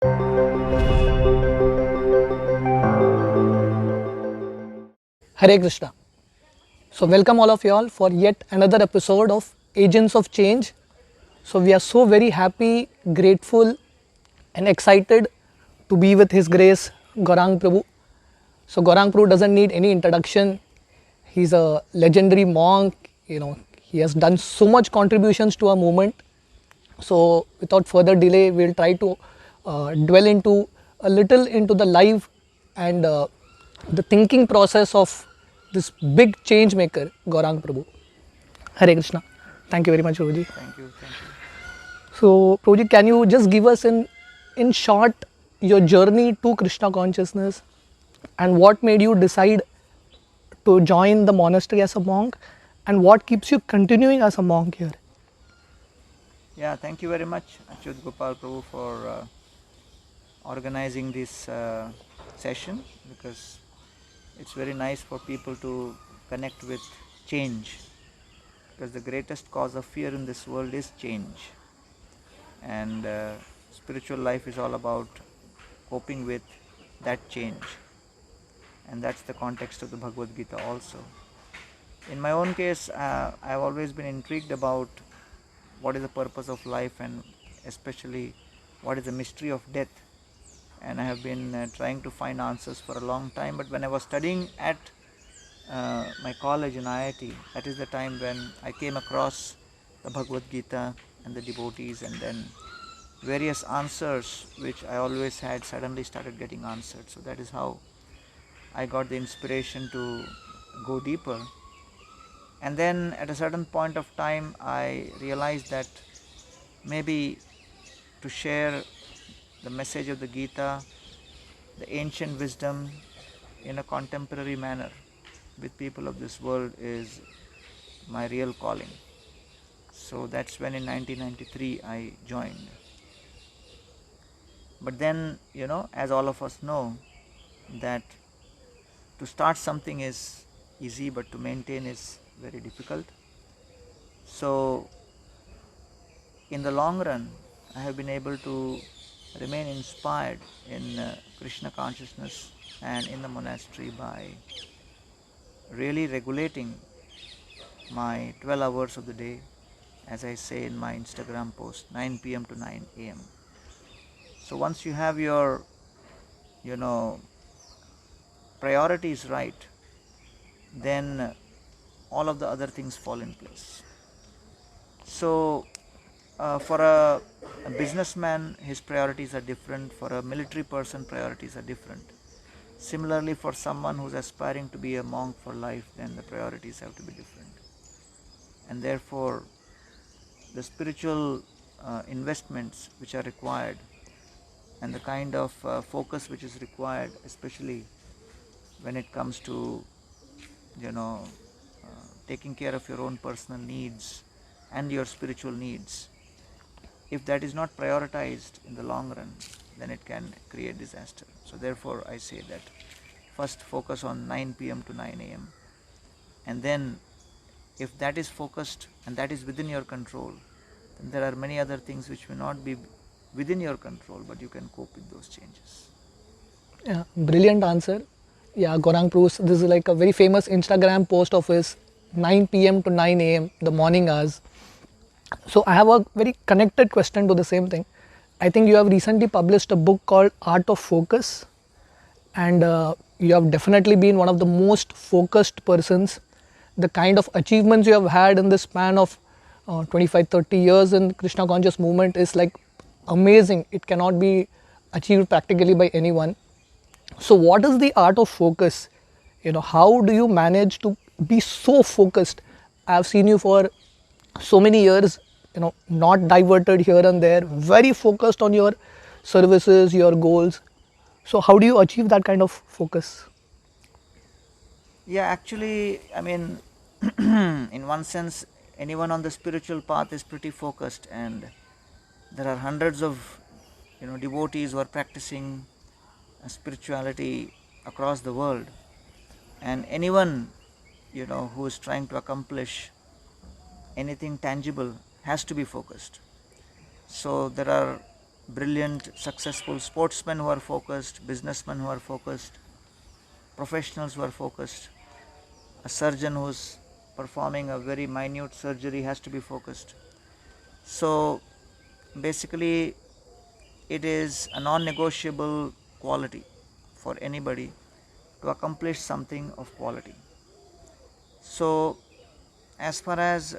Hare Krishna. So welcome all of you all for yet another episode of Agents of Change. So we are so very happy, grateful and excited to be with His Grace Gaurang Prabhu. So Gaurang Prabhu doesn't need any introduction. He's a legendary monk. He has done so much contributions to our movement. So without further delay, we'll try to dwell into a little into the life and the thinking process of this big change maker, Gaurang Prabhu. Hare Krishna. Thank you very much, Prabhuji. Thank you. So, Prabhuji, can you just give us in short your journey to Krishna consciousness and what made you decide to join the monastery as a monk and what keeps you continuing as a monk here? Yeah, thank you very much, ACHYUT GOPAL Prabhu, for organizing this session, because it's very nice for people to connect with change, because the greatest cause of fear in this world is change, and spiritual life is all about coping with that change, and that's the context of the Bhagavad Gita also. In my own case, I've always been intrigued about what is the purpose of life, and especially what is the mystery of death, and I have been trying to find answers for a long time. But when I was studying at my college in IIT, that is the time when I came across the Bhagavad Gita and the devotees, and then various answers which I always had suddenly started getting answered. So that is how I got the inspiration to go deeper. And then at a certain point of time, I realized that maybe to share the message of the Gita, the ancient wisdom, in a contemporary manner with people of this world is my real calling. So that's when in 1993 I joined. But then, as all of us know, that to start something is easy, but to maintain is very difficult. So in the long run, I have been able to remain inspired in Krishna consciousness and in the monastery by really regulating my 12 hours of the day, as I say in my Instagram post, 9 p.m. to 9 a.m. So once you have your priorities right, then all of the other things fall in place. So for a businessman, his priorities are different. For a military person, priorities are different. Similarly, for someone who's aspiring to be a monk for life, then the priorities have to be different. And therefore, the spiritual investments which are required and the kind of focus which is required, especially when it comes to taking care of your own personal needs and your spiritual needs, if that is not prioritized in the long run, then it can create disaster. So therefore I say that first focus on 9 p.m. to 9 a.m. and then if that is focused and that is within your control, then there are many other things which may not be within your control, but you can cope with those changes. Yeah, brilliant answer. Yeah, Gaurang Prabhu, this is like a very famous Instagram post of his, 9 p.m. to 9 a.m., the morning hours. So I have a very connected question to the same thing. I think you have recently published a book called Art of Focus, and you have definitely been one of the most focused persons. The kind of achievements you have had in the span of 25-30 years in Krishna conscious movement is like amazing. It cannot be achieved practically by anyone. So what is the art of focus? How do you manage to be so focused? I have seen you for so many years, not diverted here and there, very focused on your services, your goals. So how do you achieve that kind of focus? Yeah, actually, I mean, in one sense, anyone on the spiritual path is pretty focused, and there are hundreds of devotees who are practicing spirituality across the world, and anyone who is trying to accomplish anything tangible has to be focused. So there are brilliant, successful sportsmen who are focused, businessmen who are focused, professionals who are focused. A surgeon who's performing a very minute surgery has to be focused. So basically, it is a non-negotiable quality for anybody to accomplish something of quality. So as far as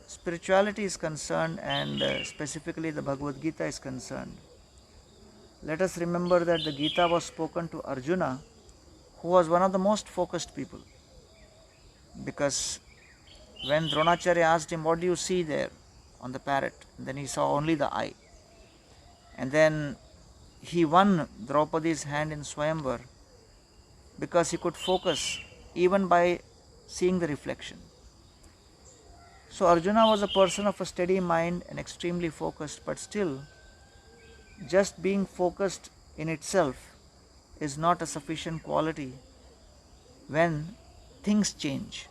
spirituality is concerned, and specifically the Bhagavad Gita is concerned, let us remember that the Gita was spoken to Arjuna, who was one of the most focused people. Because when Dronacharya asked him, "What do you see there on the parrot?" then he saw only the eye. And then he won Draupadi's hand in Swayamvar because he could focus even by seeing the reflection. So Arjuna was a person of a steady mind and extremely focused, but still, just being focused in itself is not a sufficient quality when things change.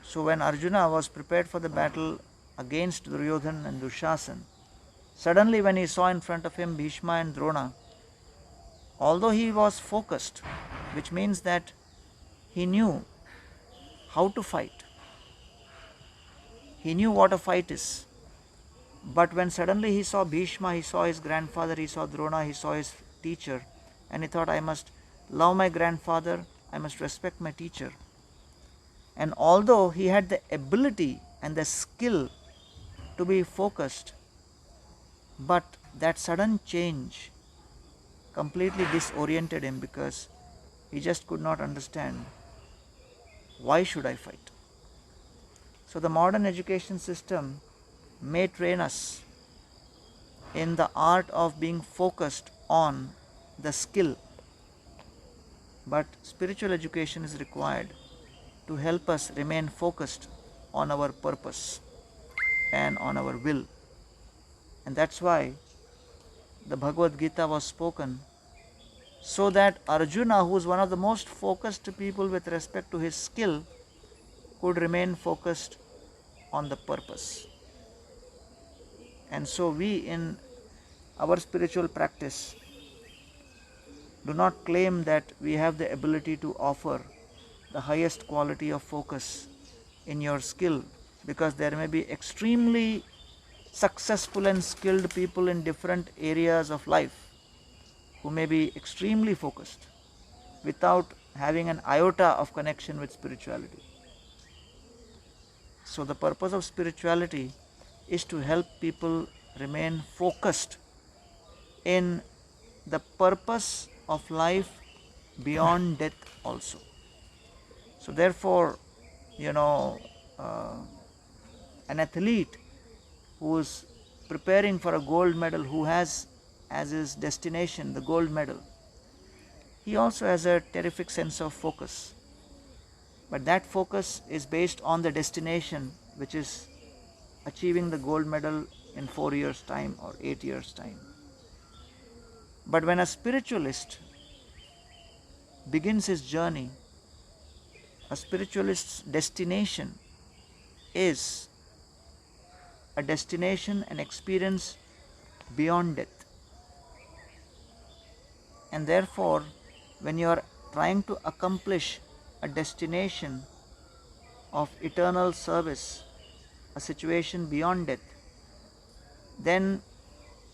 So when Arjuna was prepared for the battle against Duryodhan and Dushasan, suddenly when he saw in front of him Bhishma and Drona, although he was focused, which means that he knew how to fight, he knew what a fight is. But when suddenly he saw Bhishma, he saw his grandfather, he saw Drona, he saw his teacher, and he thought, I must love my grandfather, I must respect my teacher. And although he had the ability and the skill to be focused, but that sudden change completely disoriented him, because he just could not understand, why should I fight? So the modern education system may train us in the art of being focused on the skill, but spiritual education is required to help us remain focused on our purpose and on our will. And that's why the Bhagavad Gita was spoken, so that Arjuna, who is one of the most focused people with respect to his skill, could remain focused on the purpose. And so we, in our spiritual practice, do not claim that we have the ability to offer the highest quality of focus in your skill, because there may be extremely successful and skilled people in different areas of life who may be extremely focused without having an iota of connection with spirituality. So the purpose of spirituality is to help people remain focused in the purpose of life beyond death also. So therefore, an athlete who is preparing for a gold medal, who has as his destination the gold medal, he also has a terrific sense of focus. But that focus is based on the destination, which is achieving the gold medal in 4 years' time or 8 years' time. But when a spiritualist begins his journey, a spiritualist's destination is a destination, an experience beyond death. And therefore, when you are trying to accomplish a destination of eternal service, a situation beyond death, then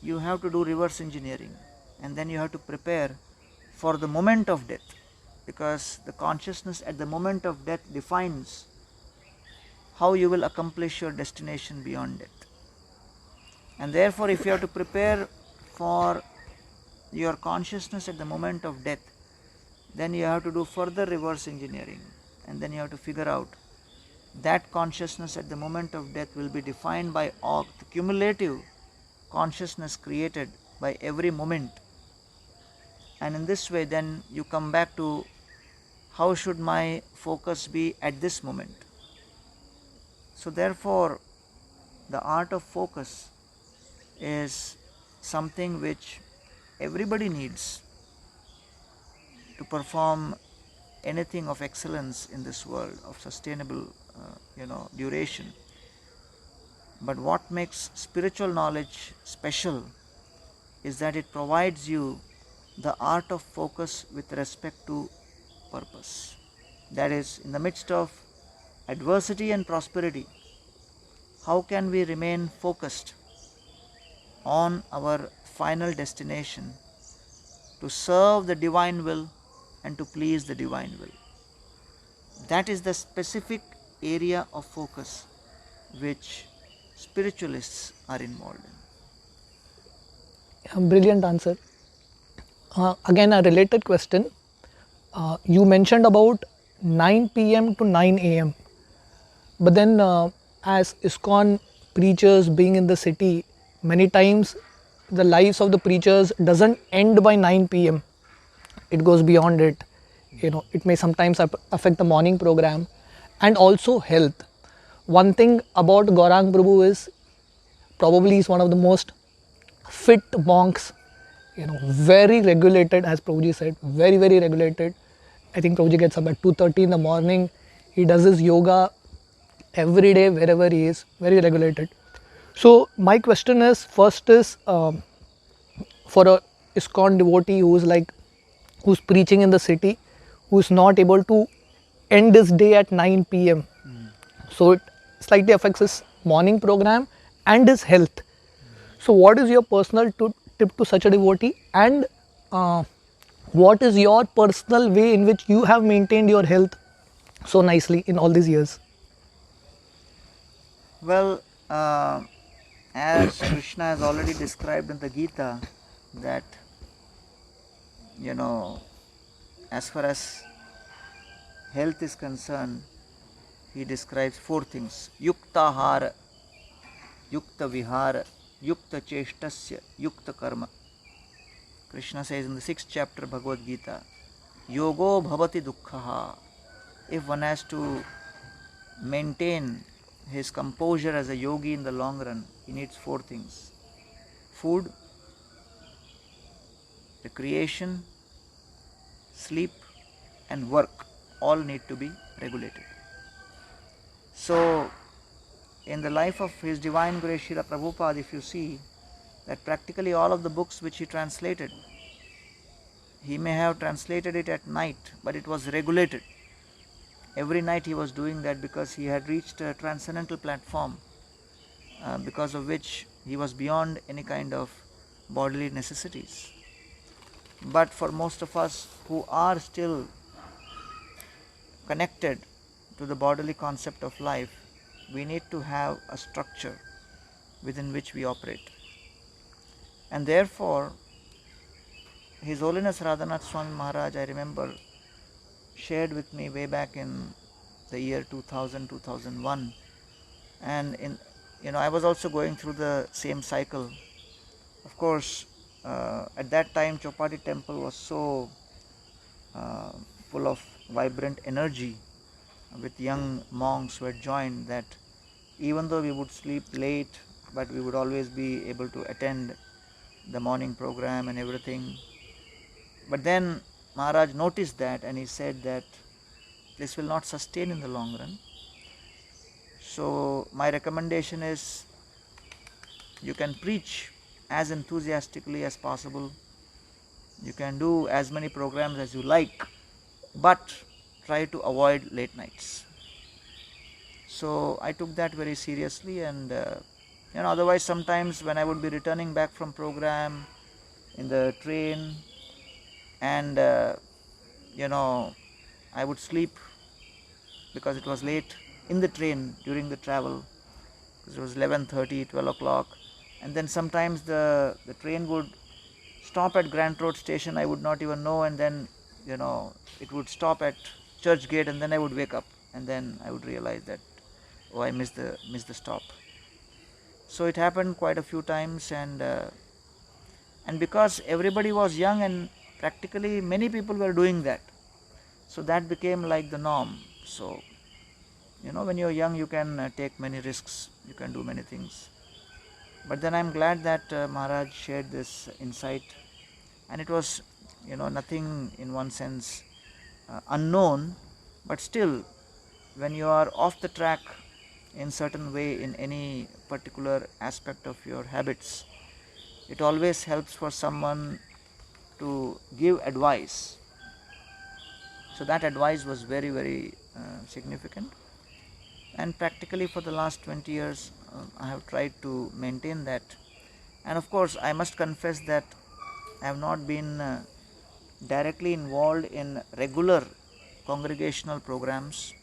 you have to do reverse engineering, and then you have to prepare for the moment of death, because the consciousness at the moment of death defines how you will accomplish your destination beyond death. And therefore, if you have to prepare for your consciousness at the moment of death, then you have to do further reverse engineering, and then you have to figure out that consciousness at the moment of death will be defined by all the cumulative consciousness created by every moment. And in this way, then you come back to, how should my focus be at this moment? So therefore, the art of focus is something which everybody needs to perform anything of excellence in this world, of sustainable duration. But what makes spiritual knowledge special is that it provides you the art of focus with respect to purpose. That is, in the midst of adversity and prosperity, how can we remain focused on our final destination to serve the divine will and to please the divine will? That is the specific area of focus which spiritualists are involved in. Brilliant answer. Again, a related question. You mentioned about 9 p.m. to 9 a.m. But then, as ISKCON preachers being in the city, many times the lives of the preachers doesn't end by 9 p.m. It goes beyond it. It may sometimes affect the morning program and also health. One thing about Gaurang Prabhu is probably he's one of the most fit monks, very regulated, as Prabhuji said, very, very regulated. I think Prabhuji gets up at 2:30 in the morning. He does his yoga every day, wherever he is, very regulated. So, my question is first is for a ISKCON devotee who's preaching in the city, who's not able to end his day at 9 p.m. So, it slightly affects his morning program and his health. So, what is your personal tip to such a devotee, and what is your personal way in which you have maintained your health so nicely in all these years? Well, as Krishna has already described in the Gita, that as far as health is concerned, he describes four things: yukta hara, yukta vihara, yukta cheshtasya, yukta karma. Krishna says in the 6th chapter Bhagavad Gita, yogo bhavati dukkhaha. If one has to maintain his composure as a yogi in the long run, he needs four things: food, recreation, sleep, and work. All need to be regulated. So, in the life of His Divine Grace Srila Prabhupada, if you see that practically all of the books which he translated, he may have translated it at night, but it was regulated. Every night he was doing that because he had reached a transcendental platform, because of which he was beyond any kind of bodily necessities. But for most of us who are still connected to the bodily concept of life, we need to have a structure within which we operate. And therefore, His Holiness Radhanath Swami Maharaj, I remember, shared with me way back in the year 2000, 2001. And I was also going through the same cycle. Of course, at that time, Chopati temple was so full of vibrant energy with young monks who had joined, that even though we would sleep late, but we would always be able to attend the morning program and everything. But then Maharaj noticed that, and he said that this will not sustain in the long run. So my recommendation is, you can preach as enthusiastically as possible, you can do as many programs as you like, but try to avoid late nights. So I took that very seriously, and otherwise sometimes when I would be returning back from program in the train, and I would sleep because it was late in the train during the travel, because it was 11:30, 12 o'clock, and then sometimes the train would stop at Grant Road station, I would not even know, and then it would stop at Church Gate, and then I would wake up, and then I would realize that, oh, I missed the stop. So it happened quite a few times, and because everybody was young and practically many people were doing that, so that became like the norm. So when you're young, you can take many risks, you can do many things. But then I'm glad that Maharaj shared this insight, and it was nothing in one sense unknown, but still, when you are off the track in certain way in any particular aspect of your habits, it always helps for someone to give advice. So that advice was very, very significant, and practically for the last 20 years I have tried to maintain that. And of course, I must confess that I have not been directly involved in regular congregational programs,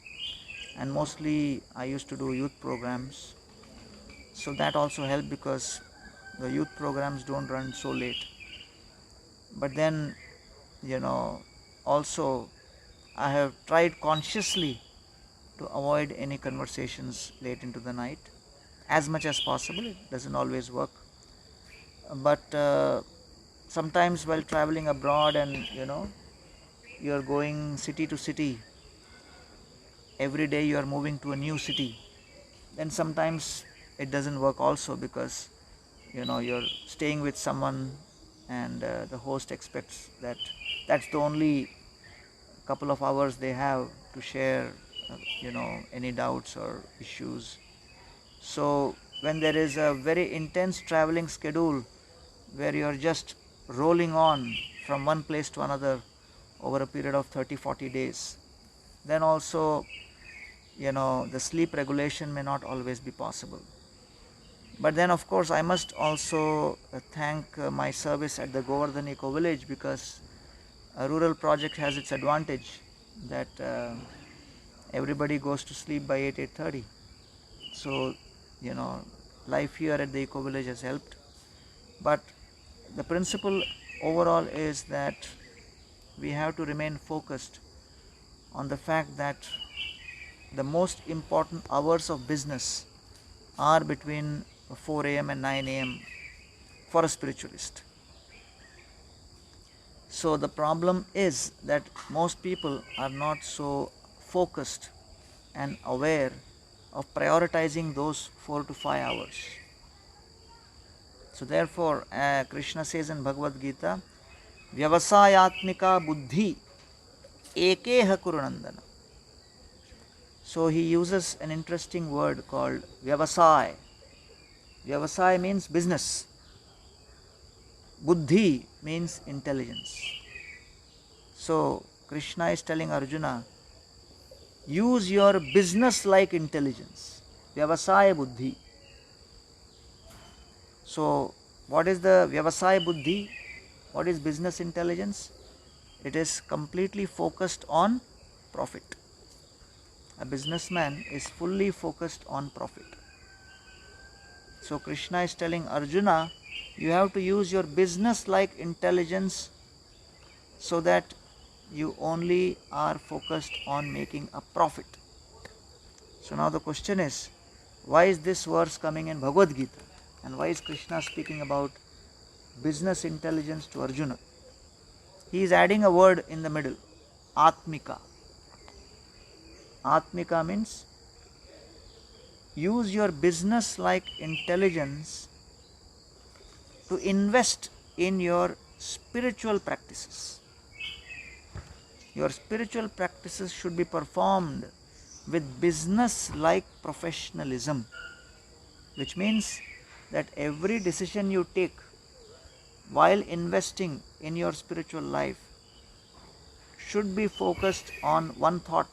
and mostly I used to do youth programs. So that also helped because the youth programs don't run so late. But then, also I have tried consciously to avoid any conversations late into the night as much as possible. It doesn't always work, but sometimes while traveling abroad and you are going city to city, every day you are moving to a new city, then sometimes it doesn't work also, because you're staying with someone, and the host expects that that's the only couple of hours they have to share any doubts or issues. So when there is a very intense traveling schedule where you are just rolling on from one place to another over a period of 30-40 days, then also the sleep regulation may not always be possible. But then of course I must also thank my service at the Govardhan Eco Village, because a rural project has its advantage that everybody goes to sleep by 8:30. So life here at the Eco Village has helped. But the principle overall is that we have to remain focused on the fact that the most important hours of business are between 4 a.m. and 9 a.m. for a spiritualist. So the problem is that most people are not so focused and aware of prioritizing those 4 to 5 hours. So therefore, Krishna says in Bhagavad Gita, Vyavasayatmika buddhi ekeha kurunandana. So he uses an interesting word called Vyavasaya. Vyavasaya means business. Buddhi means intelligence. So Krishna is telling Arjuna, use your business-like intelligence. Vyavasaya buddhi. So what is the Vyavasaya buddhi? What is business intelligence? It is completely focused on profit. A businessman is fully focused on profit. So Krishna is telling Arjuna, you have to use your business-like intelligence so that you only are focused on making a profit. So now the question is, why is this verse coming in Bhagavad Gita? And why is Krishna speaking about business intelligence to Arjuna? He is adding a word in the middle, Atmika. Atmika means use your business-like intelligence to invest in your spiritual practices. Your spiritual practices should be performed with business-like professionalism, which means that every decision you take while investing in your spiritual life should be focused on one thought.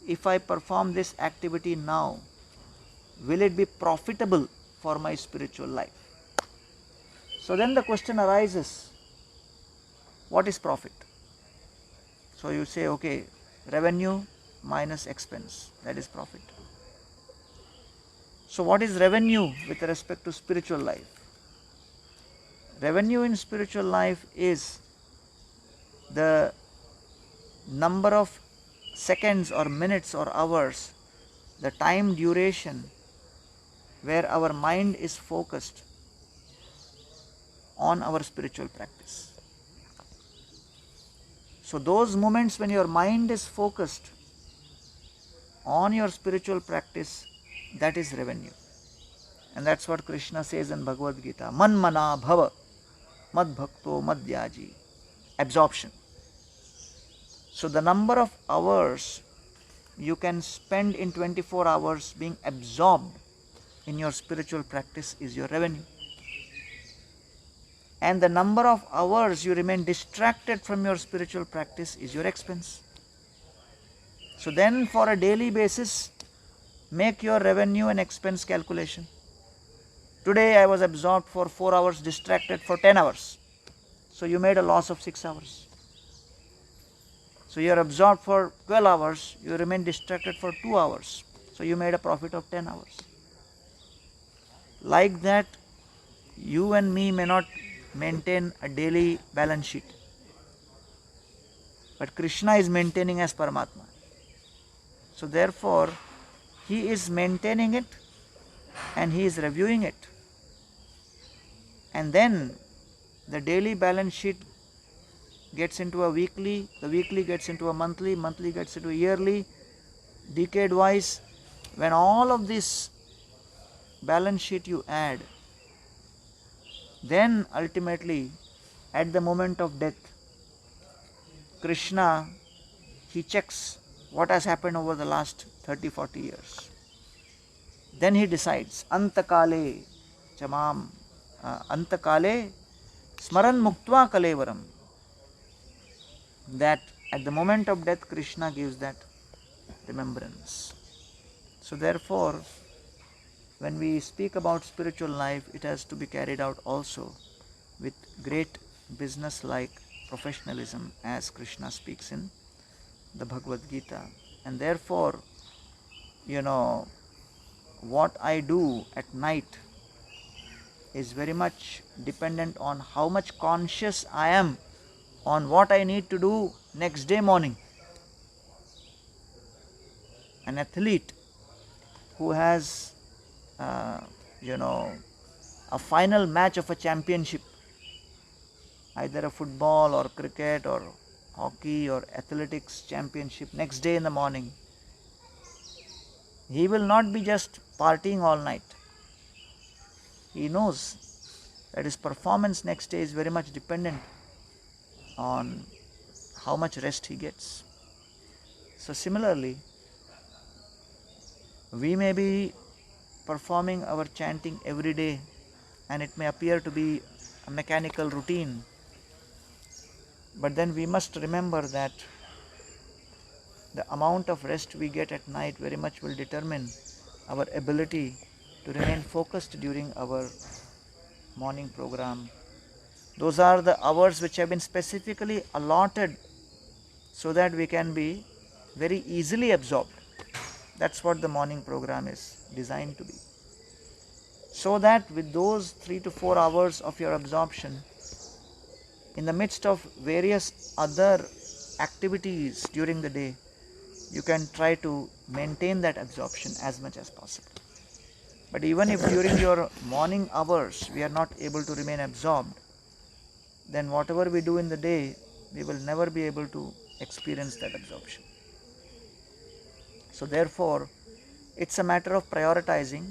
If I perform this activity now, will it be profitable for my spiritual life? So then the question arises, what is profit? So you say, okay, revenue minus expense, that is profit. So what is revenue with respect to spiritual life? Revenue in spiritual life is the number of seconds or minutes or hours, the time duration where our mind is focused on our spiritual practice. So those moments when your mind is focused on your spiritual practice, that is revenue. And that's what Krishna says in Bhagavad Gita, Manmana bhava mad bhakto madhyaji, absorption. So the number of hours you can spend in 24 hours being absorbed in your spiritual practice is your revenue. And the number of hours you remain distracted from your spiritual practice is your expense. So then for a daily basis, make your revenue and expense calculation. Today I was absorbed for 4 hours, distracted for 10 hours. So you made a loss of 6 hours. So you are absorbed for 12 hours, you remain distracted for 2 hours. So you made a profit of 10 hours. Like that, you and me may not maintain a daily balance sheet, but Krishna is maintaining as Paramatma. So therefore, he is maintaining it and he is reviewing it. And then the daily balance sheet gets into a weekly, the weekly gets into a monthly, monthly gets into a yearly, decade wise. When all of this balance sheet you add, then ultimately at the moment of death, Krishna, he checks what has happened over the last 30-40 years. Then he decides, Antakale chamam, Antakale smaran muktva kalevaram, that at the moment of death Krishna gives that remembrance. So therefore, when we speak about spiritual life, it has to be carried out also with great business-like professionalism, as Krishna speaks in the Bhagavad Gita. And therefore, what I do at night is very much dependent on how much conscious I am on what I need to do next day morning. An athlete who has a final match of a championship, either a football or cricket or hockey or athletics championship next day in the morning, he will not be just partying all night. He knows that his performance next day is very much dependent on how much rest he gets. So similarly, we may be performing our chanting every day and it may appear to be a mechanical routine, but then we must remember that the amount of rest we get at night very much will determine our ability to remain focused during our morning program. Those are the hours which have been specifically allotted so that we can be very easily absorbed. That's what the morning program is designed to be. So that with those 3 to 4 hours of your absorption, in the midst of various other activities during the day, you can try to maintain that absorption as much as possible. But even if during your morning hours we are not able to remain absorbed, then whatever we do in the day, we will never be able to experience that absorption. So therefore, it's a matter of prioritizing,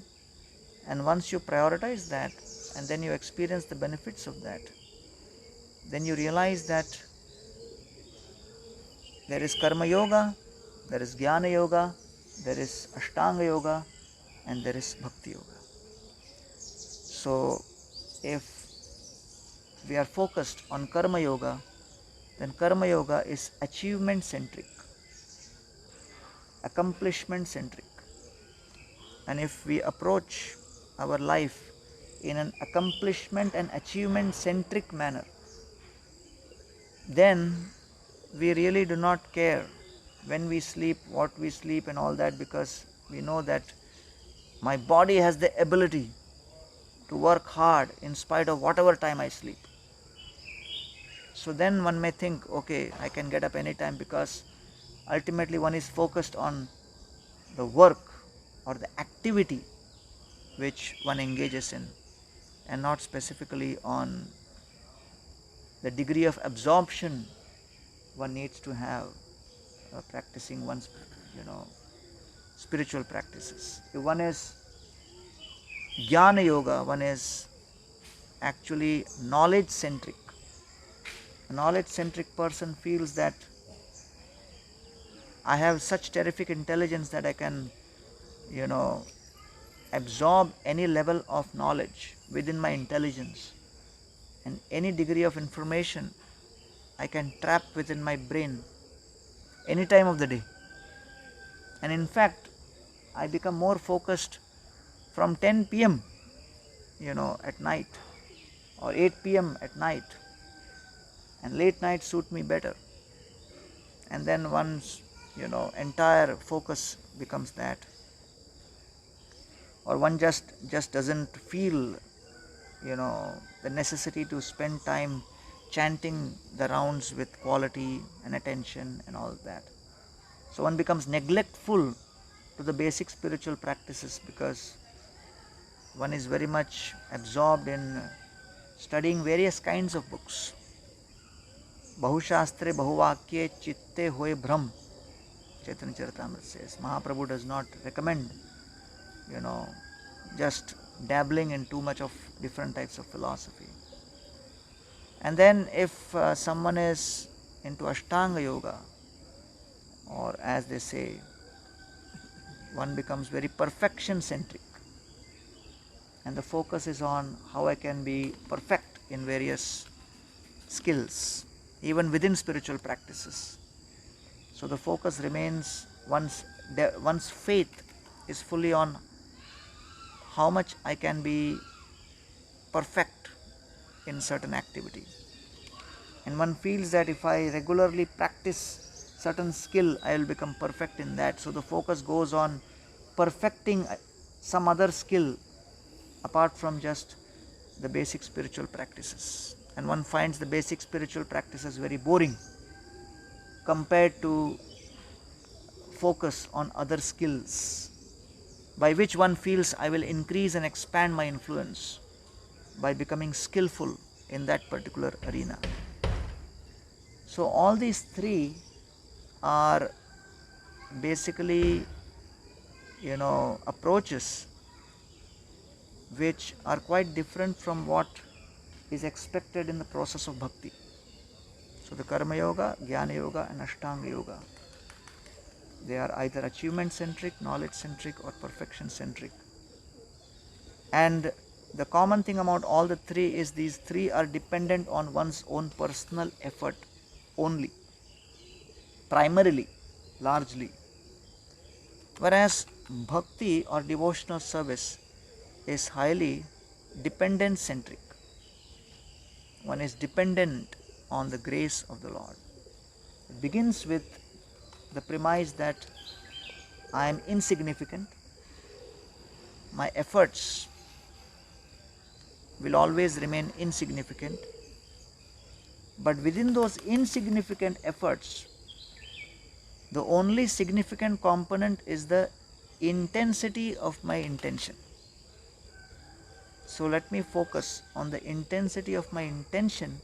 and once you prioritize that and then you experience the benefits of that, then you realize that there is karma yoga, there is jnana yoga, there is ashtanga yoga, and there is bhakti yoga. So if we are focused on karma yoga, then karma yoga is achievement centric, accomplishment centric. And if we approach our life in an accomplishment and achievement centric manner, then we really do not care when we sleep, what we sleep and all that, because we know that my body has the ability to work hard in spite of whatever time I sleep. So then one may think, okay, I can get up anytime, because ultimately one is focused on the work or the activity which one engages in, and not specifically on the degree of absorption one needs to have practicing one's spiritual practices. If one is jnana yoga, one is actually knowledge centric. A knowledge centric person feels that I have such terrific intelligence that I can, you know, absorb any level of knowledge within my intelligence, and any degree of information I can trap within my brain any time of the day. And in fact, I become more focused from 10 p.m. At night, or 8 p.m. at night, and late nights suit me better. And then one's entire focus becomes that, or one just doesn't feel the necessity to spend time chanting the rounds with quality and attention and all that. So one becomes neglectful to the basic spiritual practices because one is very much absorbed in studying various kinds of books. Bahushastre bahuvakye chitte hoye bhram, Chaitanya Charitamrita says. Mahaprabhu does not recommend just dabbling in too much of different types of philosophy. And then if someone is into Ashtanga Yoga, or as they say, one becomes very perfection centric, and the focus is on how I can be perfect in various skills, even within spiritual practices. So the focus remains, one's faith is fully on how much I can be perfect in certain activity. And one feels that if I regularly practice certain skill, I will become perfect in that. So the focus goes on perfecting some other skill apart from just the basic spiritual practices. And one finds the basic spiritual practices very boring compared to focus on other skills, by which one feels I will increase and expand my influence by becoming skillful in that particular arena. So all these three are basically approaches which are quite different from what is expected in the process of bhakti. So the Karma Yoga, Jnana Yoga and Ashtanga Yoga, they are either achievement centric, knowledge centric or perfection centric. And the common thing about all the three is these three are dependent on one's own personal effort only, primarily, largely. Whereas bhakti or devotional service is highly dependent centric. One is dependent on the grace of the Lord. It begins with the premise that I am insignificant. My efforts will always remain insignificant. But within those insignificant efforts, the only significant component is the intensity of my intention. So let me focus on the intensity of my intention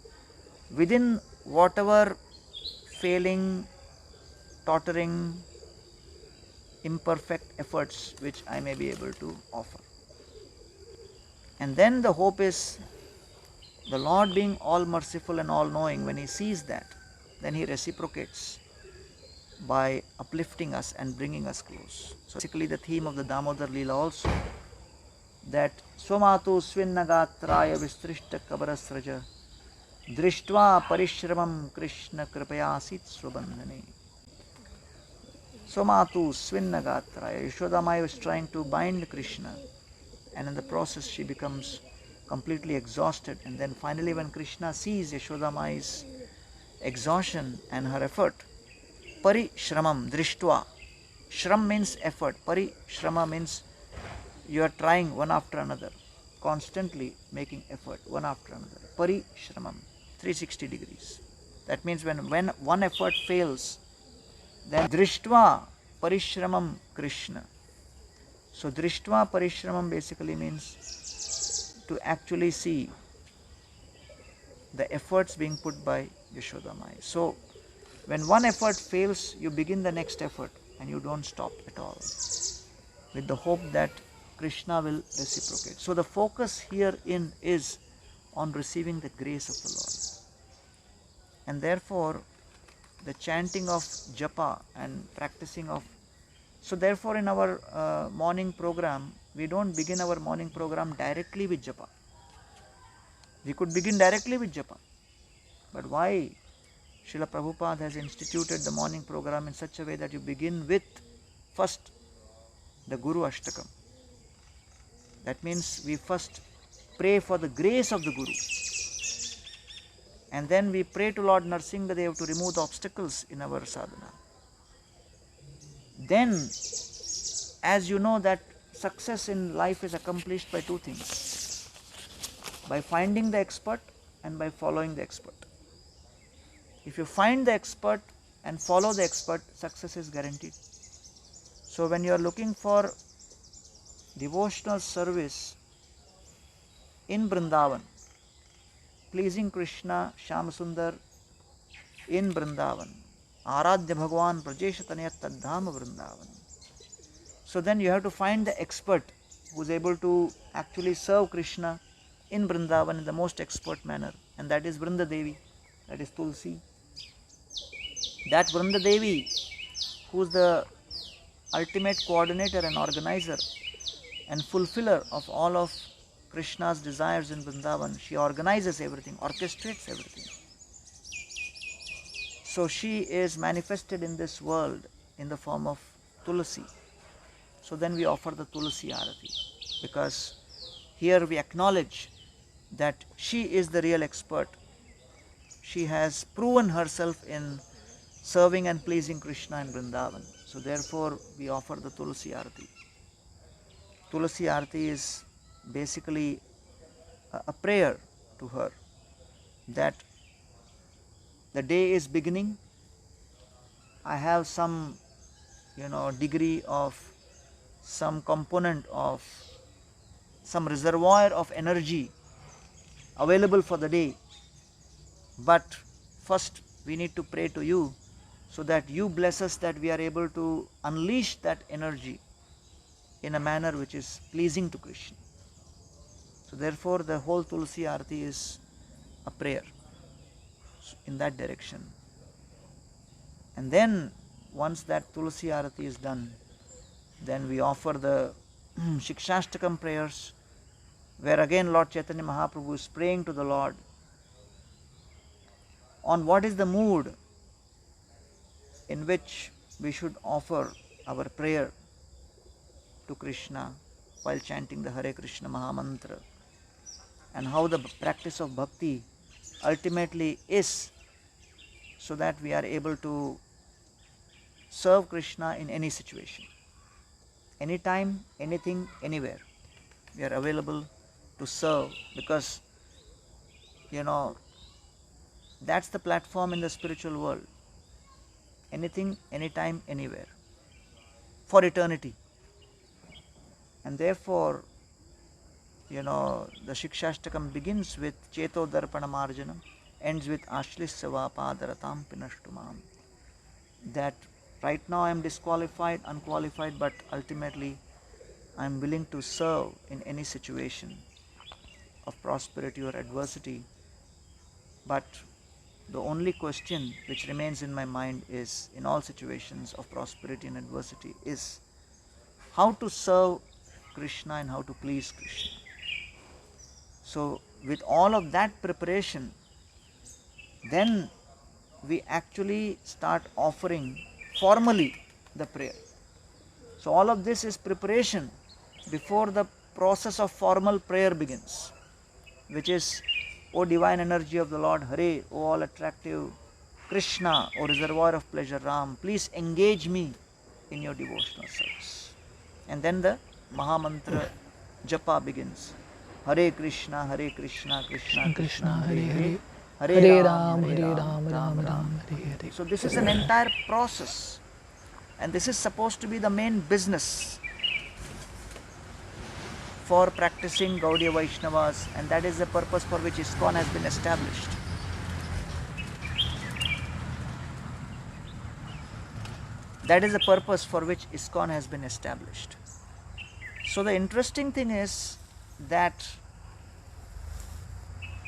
within whatever failing, tottering, imperfect efforts which I may be able to offer. And then the hope is the Lord, being all merciful and all knowing, when He sees that, then He reciprocates by uplifting us and bringing us close. So basically the theme of the Damodar Leela also, that Swamatu Svinnagatraya Vistrishta Kabarasraja Drishtva Parishramam Krishna Kripayasit Swabandhane. Swamatu Svinnagatraya, Yashodamaya was trying to bind Krishna, and in the process she becomes completely exhausted. And then finally when Krishna sees Yashodamaya's exhaustion and her effort, Parishramam Drishtva, Shram means effort, Parishrama means you are trying one after another, constantly making effort one after another. Parishramam, 360 degrees. That means when one effort fails, then Drishtva Parishramam Krishna. So Drishtva Parishramam basically means to actually see the efforts being put by Yashodamaya. So when one effort fails, you begin the next effort and you don't stop at all, with the hope that Krishna will reciprocate. So the focus herein is on receiving the grace of the Lord. And therefore, the chanting of japa and practicing of. So therefore in our morning program, we don't begin our morning program directly with japa. We could begin directly with japa. But why Srila Prabhupada has instituted the morning program in such a way that you begin with first the Guru Ashtakam. That means we first pray for the grace of the Guru. And then we pray to Lord Narsingadev to remove the obstacles in our sadhana. Then, as you know that success in life is accomplished by two things. By finding the expert and by following the expert. If you find the expert and follow the expert, success is guaranteed. So when you are looking for devotional service in Vrindavan, pleasing Krishna, Shyamasundar in Vrindavan, Aradhya Bhagwan Prajeshatanayat Taddhama Vrindavan. So then you have to find the expert who is able to actually serve Krishna in Vrindavan in the most expert manner, and that is Vrinda Devi, that is Tulsi. That Vrinda Devi, who is the ultimate coordinator and organizer and fulfiller of all of Krishna's desires in Vrindavan, she organizes everything, orchestrates everything. So she is manifested in this world in the form of Tulsi. So then we offer the Tulsi Arati, because here we acknowledge that she is the real expert. She has proven herself in serving and pleasing Krishna in Vrindavan. So therefore we offer the Tulsi Arati. Tulsi Arati is basically a prayer to her that the day is beginning. I have some degree of some component of some reservoir of energy available for the day, but first we need to pray to you so that you bless us, that we are able to unleash that energy in a manner which is pleasing to Krishna. So therefore the whole Tulsi Arati is a prayer in that direction. And then once that Tulsi Arati is done, then we offer the Shikshashtakam prayers, where again Lord Chaitanya Mahaprabhu is praying to the Lord on what is the mood in which we should offer our prayer to Krishna while chanting the Hare Krishna Mahamantra, and how the practice of bhakti ultimately is so that we are able to serve Krishna in any situation, anytime, anything, anywhere. We are available to serve, because that's the platform in the spiritual world. Anything, anytime, anywhere, for eternity. And therefore, the Shikshashtakam begins with Cheto Darpana Marjanam, ends with Ashlisya Padaratam Pinashtumam. That right now I am disqualified, unqualified, but ultimately I am willing to serve in any situation of prosperity or adversity. But the only question which remains in my mind is, in all situations of prosperity and adversity, is how to serve Krishna and how to please Krishna. So with all of that preparation, then we actually start offering formally the prayer. So all of this is preparation before the process of formal prayer begins, which is, O divine energy of the Lord Hare, O all attractive Krishna, O reservoir of pleasure Ram, please engage me in your devotional service. And then the Mahamantra Japa begins. Hare Krishna, Krishna Krishna, Hare Hare, Hare Ram, Hare Ram, Ram Ram, Hare Hare. So this is an entire process, and this is supposed to be the main business for practicing Gaudiya Vaishnavas, and that is the purpose for which ISKCON has been established. That is the purpose for which ISKCON has been established. So the interesting thing is that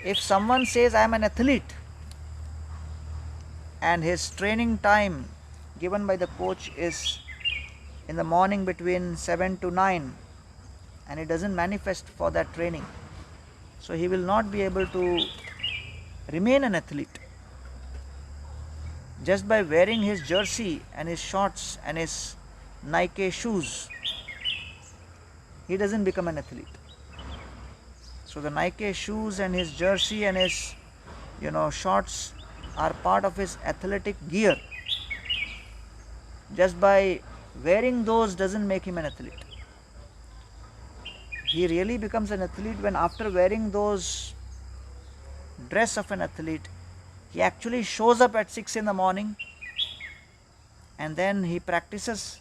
if someone says I am an athlete, and his training time given by the coach is in the morning between 7 to 9, and it doesn't manifest for that training, so he will not be able to remain an athlete. Just by wearing his jersey and his shorts and his Nike shoes, he doesn't become an athlete. So the Nike shoes and his jersey and his shorts are part of his athletic gear. Just by wearing those doesn't make him an athlete. He really becomes an athlete when, after wearing those dress of an athlete, he actually shows up at 6 in the morning, and then he practices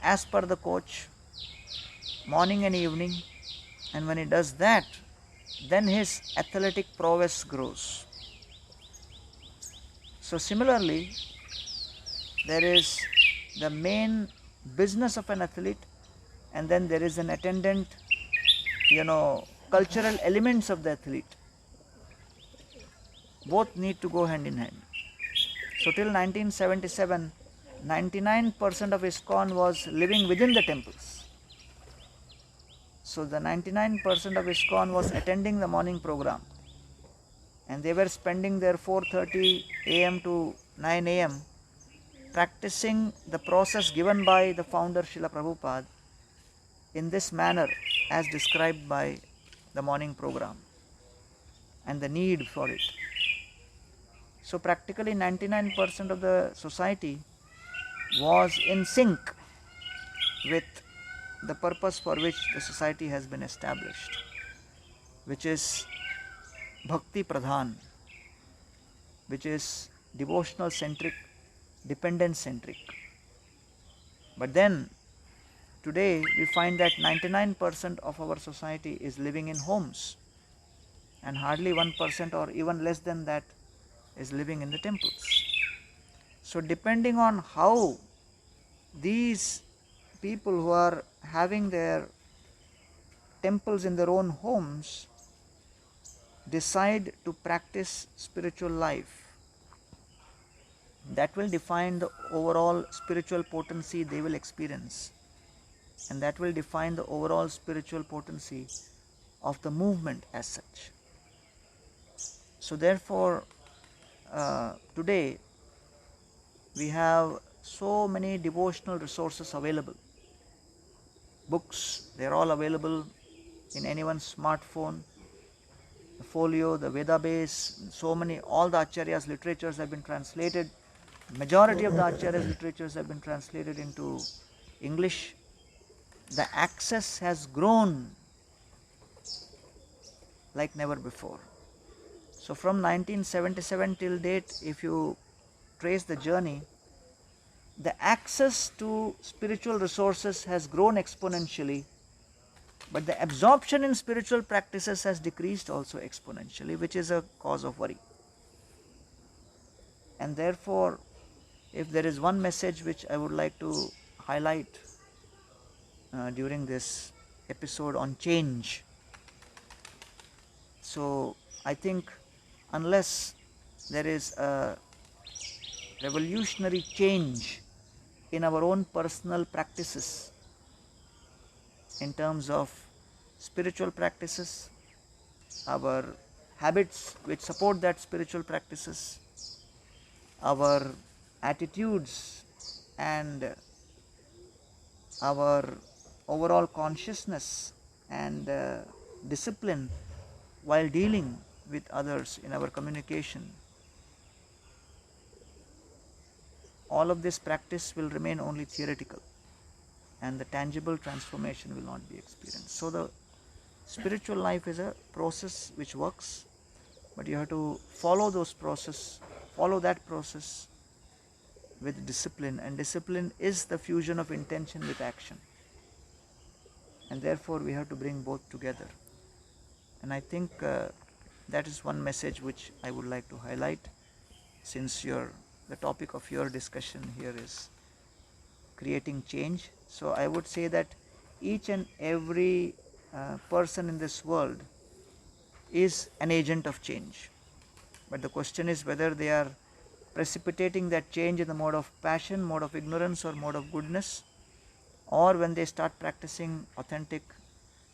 as per the coach morning and evening, and when he does that, then his athletic prowess grows. So similarly, there is the main business of an athlete, and then there is an attendant cultural elements of the athlete. Both need to go hand in hand. So till 1977, 99% of ISKCON was living within the temples. So the 99% of ISKCON was attending the morning program, and they were spending their 4:30 a.m. to 9 a.m. practicing the process given by the founder Srila Prabhupada in this manner as described by the morning program and the need for it. So practically 99% of the society was in sync with the purpose for which the society has been established, which is bhakti pradhan, which is devotional centric, dependent centric. But then today we find that 99% of our society is living in homes, and hardly 1% or even less than that is living in the temples. So depending on how these people who are having their temples in their own homes decide to practice spiritual life, that will define the overall spiritual potency they will experience, and that will define the overall spiritual potency of the movement as such. So therefore, today we have so many devotional resources available. Books, they are all available in anyone's smartphone. The folio, the Veda base, so many, all the Acharyas' literatures have been translated. Majority of the Acharyas' literatures have been translated into English. The access has grown like never before. So from 1977 till date, if you trace the journey, the access to spiritual resources has grown exponentially, but the absorption in spiritual practices has decreased also exponentially, which is a cause of worry. And therefore, if there is one message which I would like to highlight during this episode on change, so I think unless there is a revolutionary change in our own personal practices in terms of spiritual practices, our habits which support that spiritual practices, our attitudes and our overall consciousness and discipline while dealing with others in our communication, all of this practice will remain only theoretical, and the tangible transformation will not be experienced. So the spiritual life is a process which works, but you have to follow that process with discipline, and discipline is the fusion of intention with action, and therefore we have to bring both together. And I think that is one message which I would like to highlight, since the topic of your discussion here is creating change. So I would say that each and every person in this world is an agent of change, but the question is whether they are precipitating that change in the mode of passion, mode of ignorance, or mode of goodness, or when they start practicing authentic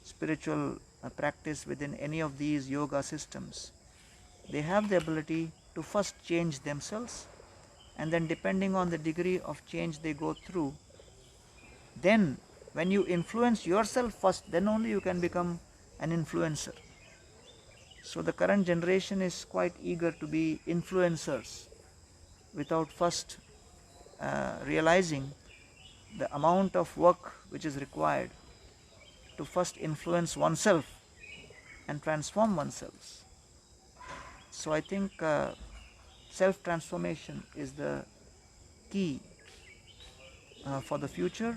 spiritual practice within any of these yoga systems, they have the ability to first change themselves, and then depending on the degree of change they go through, then when you influence yourself first, then only you can become an influencer. So the current generation is quite eager to be influencers without first realizing the amount of work which is required to first influence oneself and transform oneself. So I think self-transformation is the key for the future.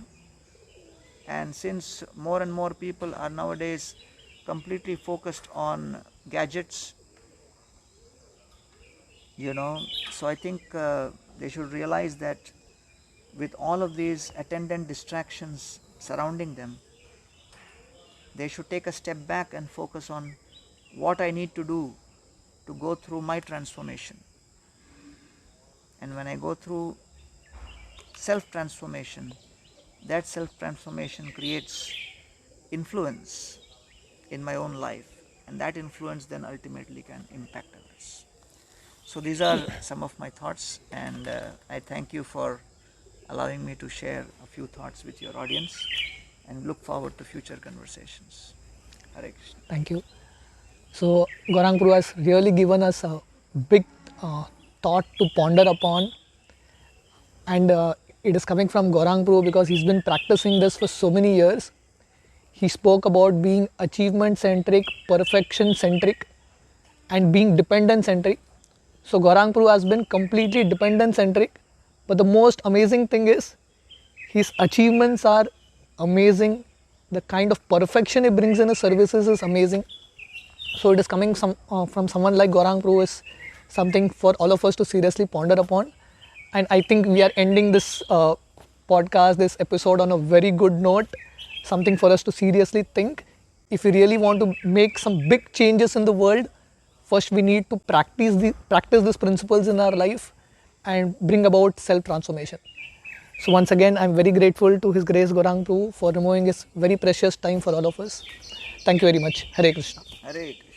And since more and more people are nowadays completely focused on gadgets, so I think they should realize that with all of these attendant distractions surrounding them, they should take a step back and focus on what I need to do to go through my transformation. And when I go through self-transformation, that self-transformation creates influence in my own life, and that influence then ultimately can impact others. So these are some of my thoughts, and I thank you for allowing me to share a few thoughts with your audience, and look forward to future conversations. Hare Krishna. Thank you. So Gaurang Prabhu has really given us a big thought to ponder upon, and it is coming from Gaurang Prabhu because he's been practicing this for so many years. He spoke about being achievement centric, perfection centric, and being dependent centric. So Gaurang Prabhu has been completely dependent centric, but the most amazing thing is his achievements are amazing. The kind of perfection he brings in his services is amazing. So it is coming from someone like Gaurang Prabhu is something for all of us to seriously ponder upon. And I think we are ending this podcast, this episode on a very good note, something for us to seriously think. If we really want to make some big changes in the world, first we need to practice these principles in our life and bring about self-transformation. So once again, I am very grateful to His Grace Gaurang Prabhu for removing his very precious time for all of us. Thank you very much. Hare Krishna. Hare Krishna.